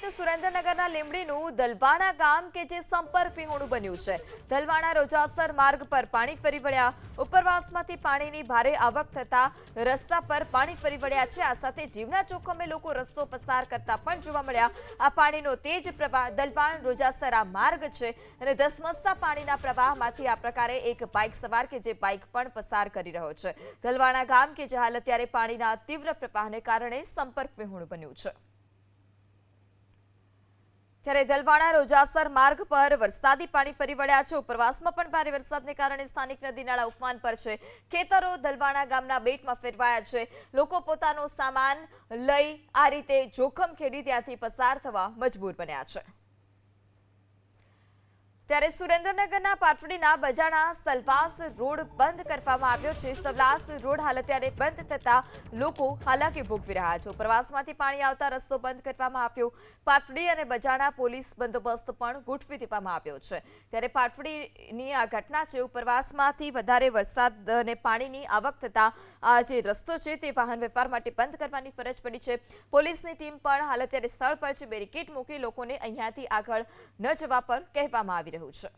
તો સુરેન્દ્રનગરના લીંબડીનું દલવાણા ગામ કે જે સંપર્ક વિહોણું બન્યું છે। દલવાણા રોજાસર માર્ગ પર પાણી ફરી વળ્યા। ઉપરવાસમાંથી પાણીની ભારે આવક થતા રસ્તા પર પાણી ફરી વળ્યા છે। આ સાથે જીવના જોખમે લોકો રસ્તો પસાર કરતા પણ જોવા મળ્યા। આ પાણીનો તેજ પ્રવાહ દલવાણ રોજાસર આ માર્ગ છે અને ધસમસતા પાણીના પ્રવાહમાંથી આ પ્રકારે એક બાઇક સવાર કે જે બાઇક પણ પસાર કરી રહ્યો છે। દલવાણા ગામ કે જે હાલ અત્યારે પાણીના તીવ્ર પ્રવાહને કારણે સંપર્ક વિહોણું બન્યું છે। ત્યારે દલવાણા રોજાસર માર્ગ પર વરસાદી પાણી ફરી વળ્યા છે। ઉપરવાસમાં પણ ભારે વરસાદને કારણે સ્થાનિક નદી નાળા ઉફાન પર છે। ખેતરો દલવાણા ગામના બેટમાં ફેરવાયા છે। લોકો પોતાનો સામાન લઈ આ રીતે જોખમ ખેડી ત્યાંથી પસાર થવા મજબૂર બન્યા છે। ત્યારે સુરેન્દ્રનગરના પાટડીના બજાણા સલવાસ રોડ બંધ કરવામાં આવ્યો છે। સલવાસ રોડ હાલ અત્યારે બંધ થતા લોકો હાલાકી ભોગવી રહ્યા છે। ઉપરવાસમાંથી પાણી આવતા રસ્તો બંધ કરવામાં આવ્યો। પાટડી અને બજાણા પોલીસ બંદોબસ્ત પણ ગોઠવી દેવામાં આવ્યો છે। ત્યારે પાટડીની આ ઘટના છે। ઉપરવાસમાંથી વધારે વરસાદ અને પાણીની આવક થતા આ જે રસ્તો છે તે વાહન વ્યવહાર માટે બંધ કરવાની ફરજ પડી છે। પોલીસની ટીમ પણ હાલ અત્યારે સ્થળ પર છે। બેરિકેડ મૂકી લોકોને અહીંયાથી આગળ ન જવા પર કહેવામાં આવી રહ્યું છે।